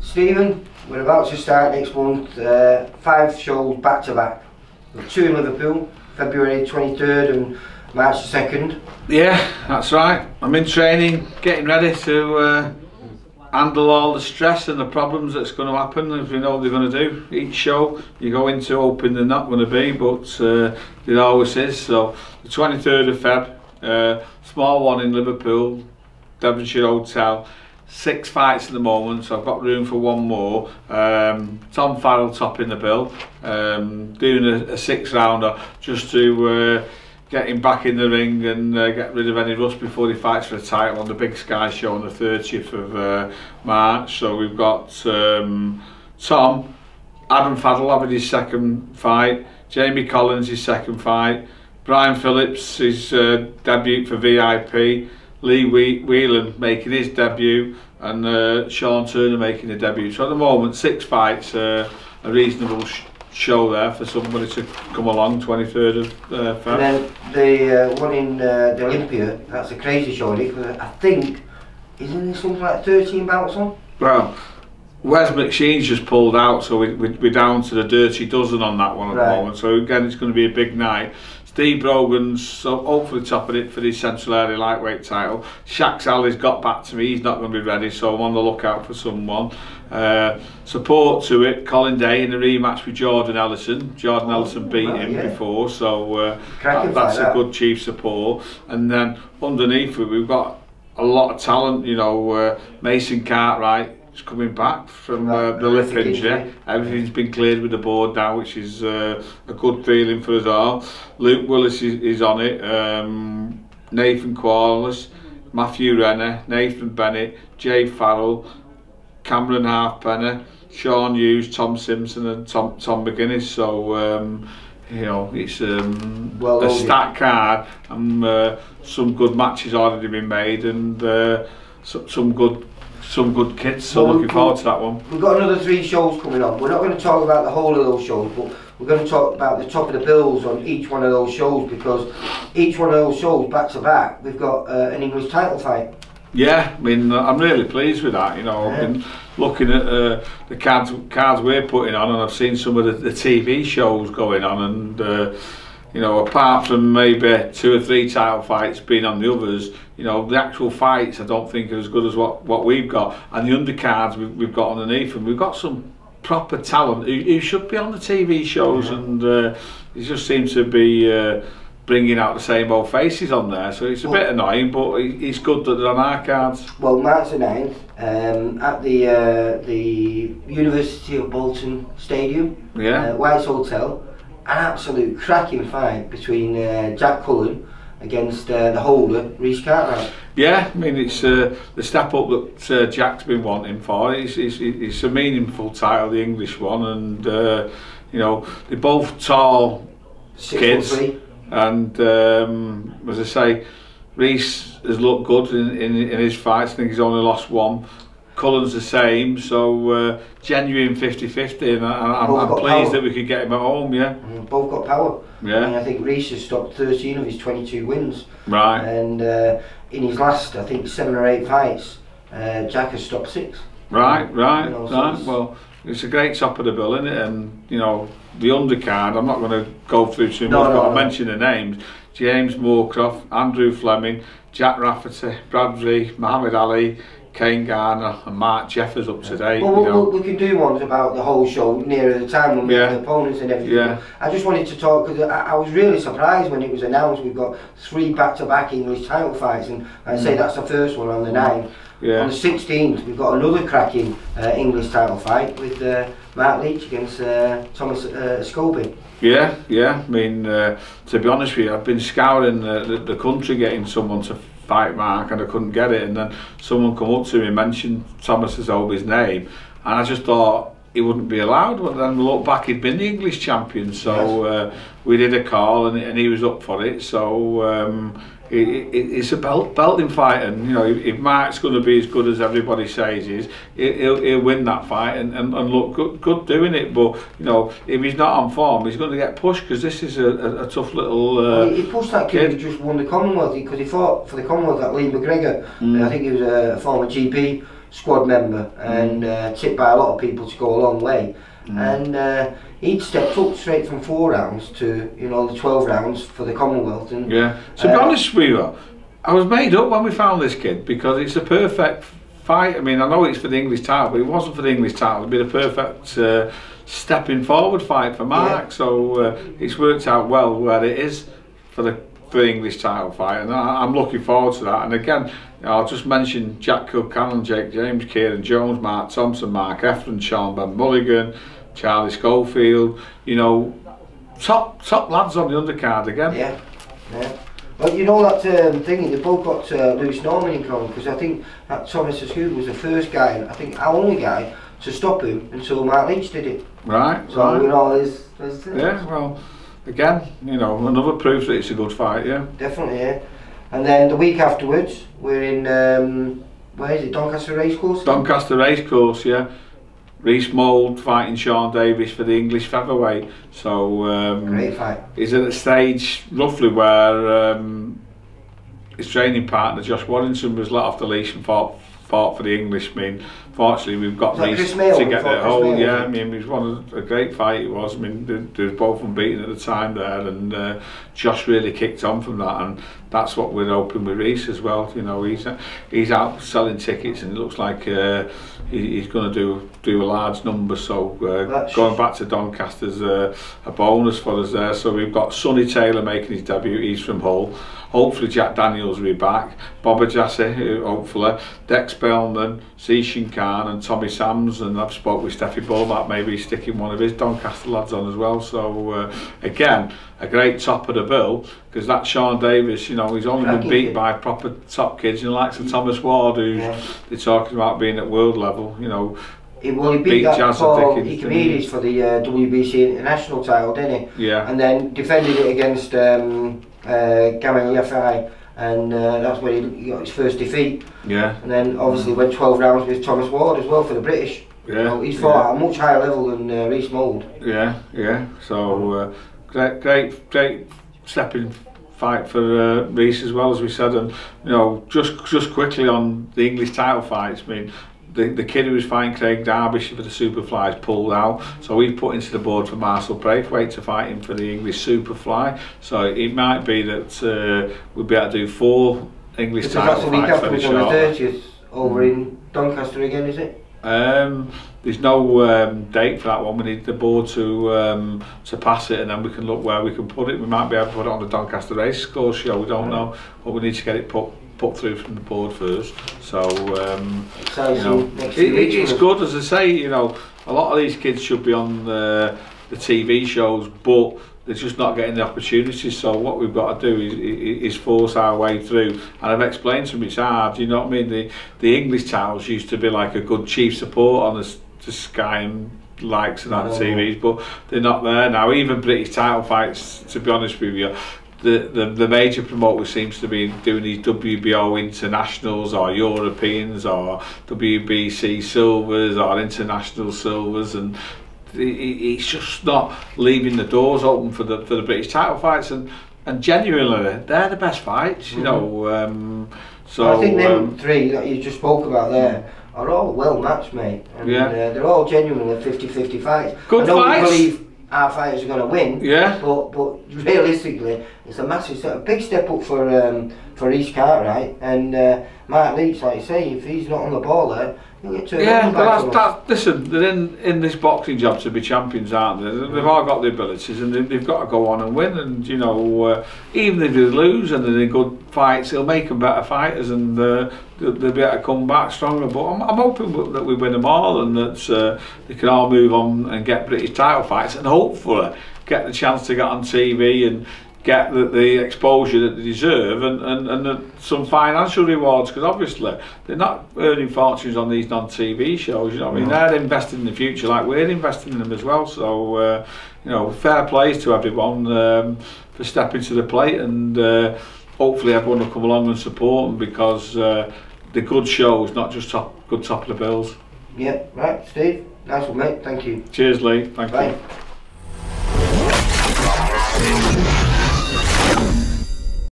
Stephen, we're about to start next month, 5 shows back to back. 2 in Liverpool, February 23rd and March 2nd. Yeah, that's right. I'm in training, getting ready to handle all the stress and the problems that's going to happen, as we know they're going to do. Each show you go into hoping they're not going to be, but it always is. So the 23rd of Feb, small one in Liverpool, Devonshire Hotel. 6 fights at the moment, so I've got room for 1 more. Tom Farrell topping the bill, doing a 6-rounder just to get him back in the ring and get rid of any rust before he fights for the title on the Big Sky show on the 30th of March. So we've got Tom, Adam Faddle having his 2nd fight, Jamie Collins his 2nd fight, Brian Phillips his debut for VIP, Lee Whelan making his debut, and Sean Turner making a debut. So at the moment, 6 fights, a reasonable show there for somebody to come along. 23rd of Feb. And then the one in the Olympia, that's a crazy show, because I think, isn't there something like 13 bouts on? Well, Wes McSheen's just pulled out, so we're down to the dirty dozen on that one at the moment. So again, it's going to be a big night. Steve Brogan's hopefully topping it for his Central Area Lightweight title. Shax Ali's got back to me, he's not going to be ready, so I'm on the lookout for someone. Support to it, Colin Day in a rematch with Jordan Ellison. Jordan Ellison beat him before, so that's a good chief support. And then underneath it, we've got a lot of talent, you know, Mason Cartwright. He's coming back from the lip injury. Everything's been cleared with the board now, which is a good feeling for us all. Luke Willis is on it. Nathan Quarles, Matthew Renner, Nathan Bennett, Jay Farrell, Cameron Halfpenny, Sean Hughes, Tom Simpson, and Tom McGuinness. So you know, it's a stacked card, and some good matches already been made, and some good kids, so looking forward to that one. We've got another 3 shows coming on. We're not going to talk about the whole of those shows, but we're going to talk about the top of the bills on each one of those shows, because each one of those shows back to back, we've got an English title fight. Yeah, I mean, I'm really pleased with that. You know, I've been looking at the cards we're putting on, and I've seen some of the TV shows going on, and you know, apart from maybe 2 or 3 title fights being on the others, you know, the actual fights I don't think are as good as what we've got, and the undercards we've got underneath, and we've got some proper talent who should be on the TV shows, and it just seems to be bringing out the same old faces on there, so it's a bit annoying, but it's good that they're on our cards. Well, March the 9th, at the University of Bolton Stadium, White's Hotel, an absolute cracking fight between Jack Cullen against the holder, Rhys Cartwright. Yeah, I mean, it's the step up that Jack's been wanting for. It's a meaningful title, the English one, and you know, they're both tall kids, and as I say, Rhys has looked good in his fights. I think he's only lost 1. Cullen's the same, so genuine 50-50, and I'm pleased that we could get him at home. Both got power. Yeah, I mean, I think Rhys has stopped 13 of his 22 wins. Right. And in his last, I think, 7 or 8 fights, Jack has stopped 6. Right. You know, so well, it's a great top of the bill, isn't it? And you know, the undercard, I'm not going to go through too much, but I'll mention the names: James Moorcroft, Andrew Fleming, Jack Rafferty, Bradbury, Muhammad Ali, Kane Garner and Mark Jeffers up to date. Well, we can do ones about the whole show nearer the time when we have the opponents and everything. I just wanted to talk, because I was really surprised when it was announced we've got 3 back-to-back English title fights, and I'd say that's the first one on the 9th. On the 16th we've got another cracking English title fight with Mark Leach against Thomas Scobie. Yeah, I mean, to be honest with you, I've been scouring the country getting someone to fight Mark, and I couldn't get it, and then someone come up to me and mentioned Thomas Scobie's name, and I just thought he wouldn't be allowed, but then look back, he'd been the English champion, so we did a call, and he was up for it, so it's a belting fight, and you know, if Mark's going to be as good as everybody says he is, he'll win that fight and look good doing it. But you know, if he's not on form, he's going to get pushed, because this is a tough little. Well, he pushed that kid who just won the Commonwealth, because he fought for the Commonwealth, that Lee McGregor. I think he was a former GP squad member, and tipped by a lot of people to go a long way. And he'd stepped up straight from 4 rounds to, you know, the 12 rounds for the Commonwealth. And yeah, to be honest with you, I was made up when we found this kid, because it's a perfect fight. I mean, I know it's for the English title, but it wasn't for the English title. It'd be the perfect stepping forward fight for Mark. So it's worked out well where it is for the English title fight, and I'm looking forward to that. And again, I'll just mention Jack Kilcannon, Jake James, Kieran Jones, Mark Thompson, Mark Efron, Sean Ben Mulligan, Charlie Schofield. You know, top lads on the undercard again. Yeah, yeah. Well, you know that thingy, they both got Lewis Norman in common, because I think that Thomas Askew was the first guy, and I think our only guy, to stop him until Mark Leach did it. Right. So you know, there's yeah. Well, again, you know, another proof that it's a good fight. Yeah. Definitely. Yeah. And then the week afterwards, we're in where is it? Doncaster Racecourse. Doncaster Racecourse. Yeah. Reece Mould fighting Sean Davis for the English featherweight. So great fight. He's at a stage roughly where his training partner Josh Warrington was let off the leash and fought for the English. I mean, fortunately we've got Reece to get the whole. Yeah, I mean, it was a great fight. It was. I mean, they were both unbeaten at the time there, and Josh really kicked on from that, and that's what we're hoping with Reece as well. You know, he's out selling tickets, and it looks like he's going to do a large number. So going back to Doncaster's a bonus for us there. So we've got Sonny Taylor making his debut. He's from Hull. Hopefully Jack Daniels will be back. Bob Ajasi, hopefully. Dex Bellman, Seishin Khan and Tommy Sams, and I've spoke with Steffi Bull about maybe sticking one of his Doncaster lads on as well. So again, a great top of the bill, because that Sean Davis, you know, he's only been beat by proper top kids, you know, like Thomas Ward, who they're talking about being at world level, you know. Well, he beat that Paul Ikemedes for the WBC International title, didn't he? Yeah. And then defended it against Gamal Yafai, and that's where he got his first defeat. Yeah. And then obviously went 12 rounds with Thomas Ward as well for the British. Yeah. You know, he's fought at a much higher level than Reece Mould. Yeah, yeah. So great stepping fight for Reece as well, as we said. And you know, just quickly on the English title fights. I mean, the kid who was fighting Craig Derbyshire for the Superflies pulled out, so we put into the board for Marcel Braithwaite to fight him for the English Superfly. So it might be that we'll be able to do 4 English title fights. That's the week afterwards on the 30th over in Doncaster again, is it? There's no date for that one. We need the board to pass it, and then we can look where we can put it. We might be able to put it on the Doncaster Racecourse show. We don't know, but we need to get it put through from the board first. So you know, it's good, as I say. You know, a lot of these kids should be on the TV shows, but they're just not getting the opportunities. So what we've got to do is force our way through. And I've explained to them it's hard. You know what I mean? The English titles used to be like a good chief support on the Sky and likes and that TVs, but they're not there now. Even British title fights, to be honest with you, the major promoter seems to be doing these WBO internationals or Europeans or WBC silvers or international silvers, and it's just not leaving the doors open for the British title fights, and genuinely they're the best fights, you know. So I think them 3 that you just spoke about there are all well matched, mate, and they're all genuinely 50-50 fights. Good fights. We believe our fighters are going to win, but realistically it's a big step up for Reece Cartwright, and Mark Leach, like you say, if he's not on the ball there, he'll get turned yeah, but listen, they're in this boxing job to be champions, aren't they? They've all got the abilities, and they've got to go on and win, and you know, even if they lose and they're in good fights, it'll make them better fighters, and they'll be able to come back stronger. But I'm hoping that we win them all, and that they can all move on and get British title fights, and hopefully get the chance to get on TV and get the exposure that they deserve, and some financial rewards, because obviously they're not earning fortunes on these non-TV shows, you know what I mean? They're investing in the future like we're investing in them as well. So you know, fair plays to everyone for stepping to the plate, and hopefully everyone will come along and support them, because they're good shows, not just good top of the bills. Yeah, right, Steve. Nice one, mate. Thank you. Cheers, Lee. Thank Bye. you.